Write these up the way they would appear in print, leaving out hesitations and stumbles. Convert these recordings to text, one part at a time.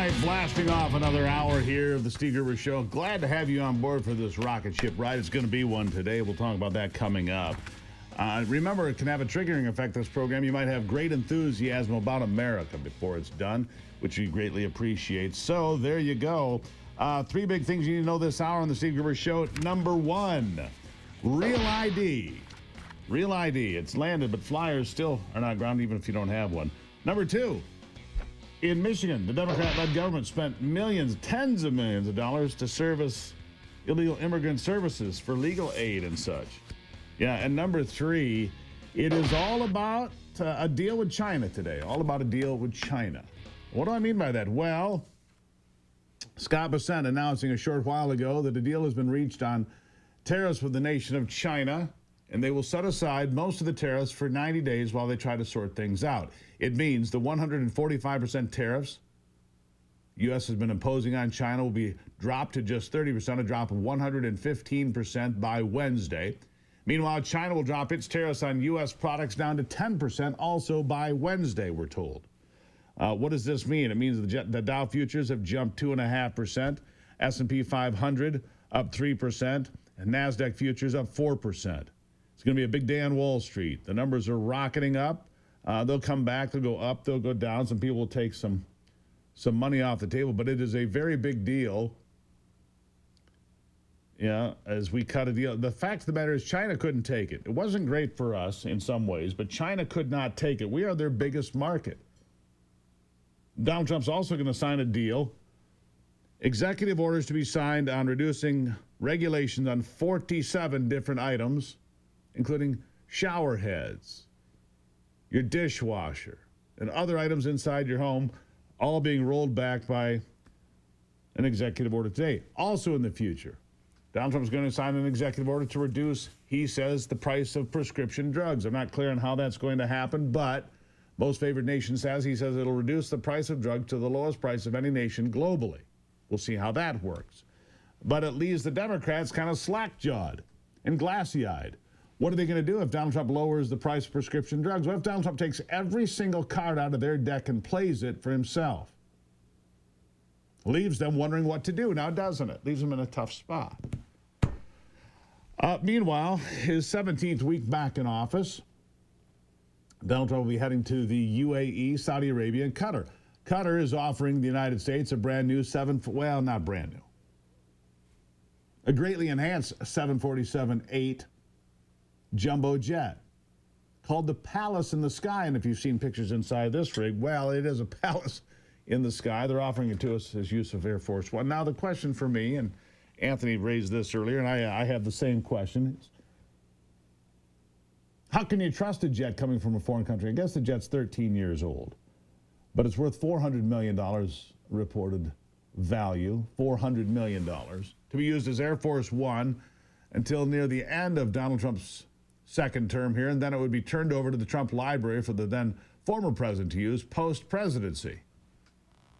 right, blasting off another hour here of the Steve Gruber Show. Glad to have you on board for this rocket ship ride. It's going to be one today. We'll talk about that coming up. Remember, it can have a triggering effect, this program. You might have great enthusiasm about America before it's done, which we greatly appreciate. So there you go. Three big things you need to know this hour on the Steve Gruber Show. Number one, Real ID. Real ID. It's landed, but flyers still are not grounded even if you don't have one. Number two, in Michigan, the Democrat-led government spent millions, tens of millions of dollars to service illegal immigrant services for legal aid and such. Yeah, and number three, it is all about a deal with China today. All about a deal with China. What do I mean by that? Well, Scott Bessent announcing a short while ago that a deal has been reached on tariffs with the nation of China, and they will set aside most of the tariffs for 90 days while they try to sort things out. It means the 145% tariffs U.S. has been imposing on China will be dropped to just 30%, a drop of 115% by Wednesday. Meanwhile, China will drop its tariffs on U.S. products down to 10% also by Wednesday, we're told. What does this mean? It means the Dow futures have jumped 2.5%, S&P 500 up 3%, and NASDAQ futures up 4%. It's going to be a big day on Wall Street. The numbers are rocketing up. They'll come back. They'll go up. They'll go down. Some people will take some money off the table, but it is a very big deal. Yeah, as we cut a deal. The fact of the matter is China couldn't take it. It wasn't great for us in some ways, but China could not take it. We are their biggest market. Donald Trump's also going to sign a deal. Executive orders to be signed on reducing regulations on 47 different items, including shower heads, your dishwasher, and other items inside your home, all being rolled back by an executive order today. Also in the future, Donald Trump's going to sign an executive order to reduce, he says, the price of prescription drugs. I'm not clear on how that's going to happen, but most favored nation says, he says it'll reduce the price of drugs to the lowest price of any nation globally. We'll see how that works. But it leaves the Democrats kind of slack-jawed and glassy-eyed. What are they going to do if Donald Trump lowers the price of prescription drugs? What if Donald Trump takes every single card out of their deck and plays it for himself? Leaves them wondering what to do now, doesn't it? Leaves them in a tough spot. Meanwhile, his 17th week back in office, Donald Trump will be heading to the UAE, Saudi Arabia, and Qatar. Qatar is offering the United States a brand new not brand new, a greatly enhanced 747-8 jumbo jet called the Palace in the Sky. And if you've seen pictures inside this rig, well, it is a palace in the sky. They're offering it to us as use of Air Force One. Now, the question for me, and Anthony raised this earlier, and I have the same question, is how can you trust a jet coming from a foreign country? I guess the jet's 13 years old, but it's worth $400 million reported value, $400 million, to be used as Air Force One until near the end of Donald Trump's second term here, and then it would be turned over to the Trump Library for the then former president to use post-presidency.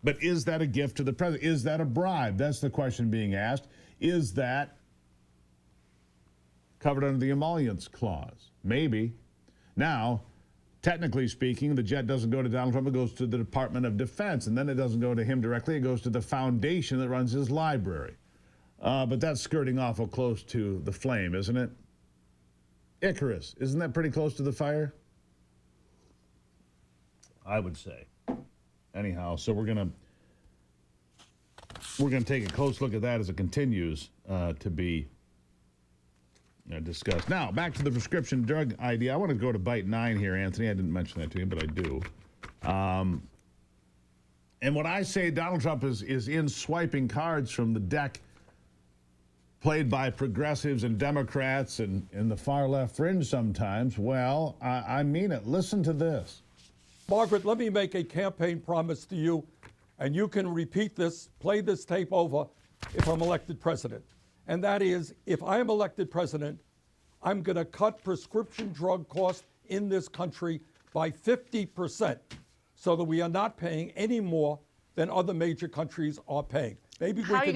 But is that a gift to the president? Is that a bribe? That's the question being asked. Is that covered under the emollients clause? Maybe. Now, technically speaking, the jet doesn't go to Donald Trump. It goes to the Department of Defense, and then it doesn't go to him directly. It goes to the foundation that runs his library. But that's skirting awful close to the flame, isn't it? Icarus, isn't that pretty close to the fire? I would say. Anyhow, so we're gonna take a close look at that as it continues to be discussed. Now, back to the prescription drug idea. I want to go to bite 9 here, Anthony. I didn't mention that to you, but I do. And when I say Donald Trump is in swiping cards from the deck played by progressives and Democrats and the far left fringe sometimes, well, I mean it. Listen to this. Margaret, let me make a campaign promise to you, and you can repeat this, play this tape over if I'm elected president. And that is, if I am elected president, I'm going to cut prescription drug costs in this country by 50% so that we are not paying any more than other major countries are paying. Maybe we can.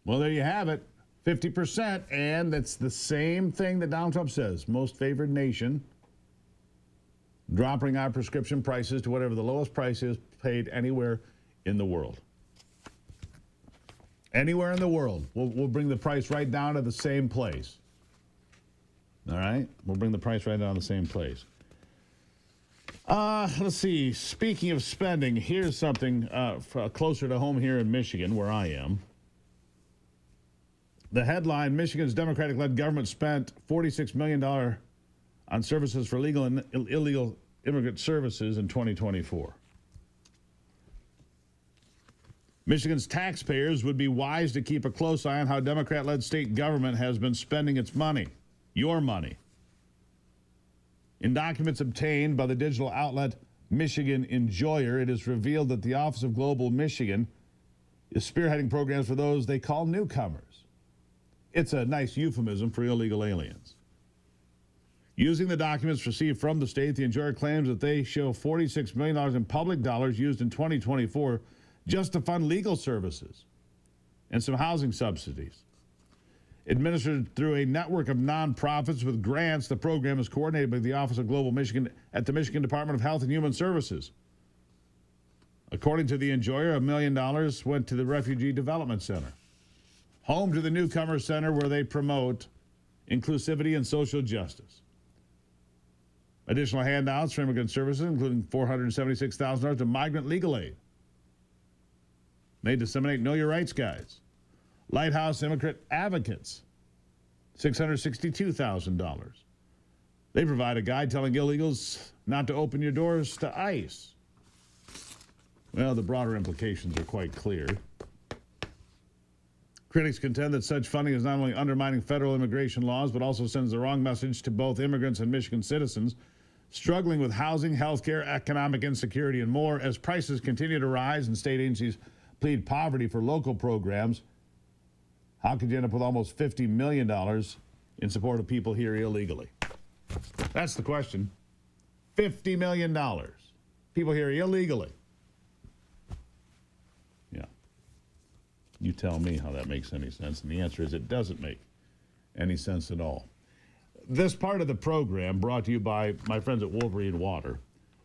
Well, there you have it. 50%, and that's the same thing that Donald Trump says. Most favored nation, dropping our prescription prices to whatever the lowest price is paid anywhere in the world. Anywhere in the world, we'll bring the price right down to the same place. All right? We'll bring the price right down to the same place. Let's see. Speaking of spending, here's something closer to home here in Michigan, where I am. The headline, Michigan's Democratic-led government spent $46 million on services for legal and illegal immigrant services in 2024. Michigan's taxpayers would be wise to keep a close eye on how Democrat-led state government has been spending its money, your money. In documents obtained by the digital outlet Michigan Enjoyer, it is revealed that the Office of Global Michigan is spearheading programs for those they call newcomers. It's a nice euphemism for illegal aliens. Using the documents received from the state, the Enjoyer claims that they show $46 million in public dollars used in 2024 just to fund legal services and some housing subsidies. Administered through a network of nonprofits with grants, the program is coordinated by the Office of Global Michigan at the Michigan Department of Health and Human Services. According to the Enjoyer, $1 million went to the Refugee Development Center, home to the Newcomer Center, where they promote inclusivity and social justice. Additional handouts for immigrant services, including $476,000 to migrant legal aid. They disseminate Know Your Rights guides. Lighthouse Immigrant Advocates, $662,000. They provide a guide telling illegals not to open your doors to ICE. Well, the broader implications are quite clear. Critics contend that such funding is not only undermining federal immigration laws, but also sends the wrong message to both immigrants and Michigan citizens struggling with housing, health care, economic insecurity, and more. As prices continue to rise and state agencies plead poverty for local programs, how could you end up with almost $50 million in support of people here illegally? That's the question. $50 million. People here illegally. Yeah. You tell me how that makes any sense. And the answer is it doesn't make any sense at all. This part of the program brought to you by my friends at Wolverine Water.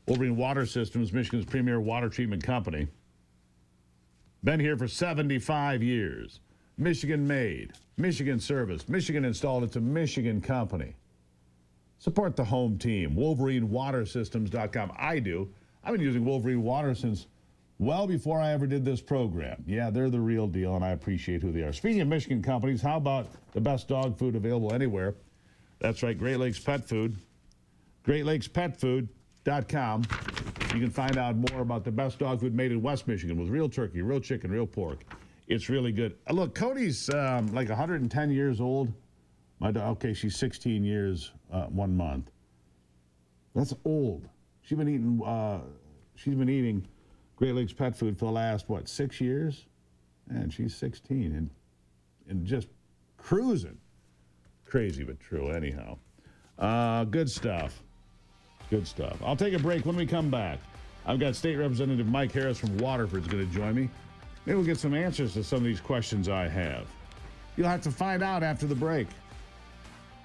Wolverine Water Systems, Michigan's premier water treatment company. Been here for 75 years. Michigan made, Michigan serviced, Michigan installed. It's a Michigan company. Support the home team. WolverineWaterSystems.com. I do. I've been using Wolverine Water since well before I ever did this program. Yeah, they're the real deal, and I appreciate who they are. Speaking of Michigan companies, how about the best dog food available anywhere? That's right, Great Lakes Pet Food. GreatLakesPetFood.com. You can find out more about the best dog food made in West Michigan with real turkey, real chicken, real pork. It's really good. Look, Cody's like 110 years old. My dog, okay, she's 16 years, 1 month. That's old. She's been eating Great Lakes Pet Food for the last, 6 years? And she's 16 and just cruising. Crazy but true, anyhow. Good stuff. Good stuff. I'll take a break. When we come back, I've got State Representative Mike Harris from Waterford is going to join me. Maybe we'll get some answers to some of these questions I have. You'll have to find out after the break.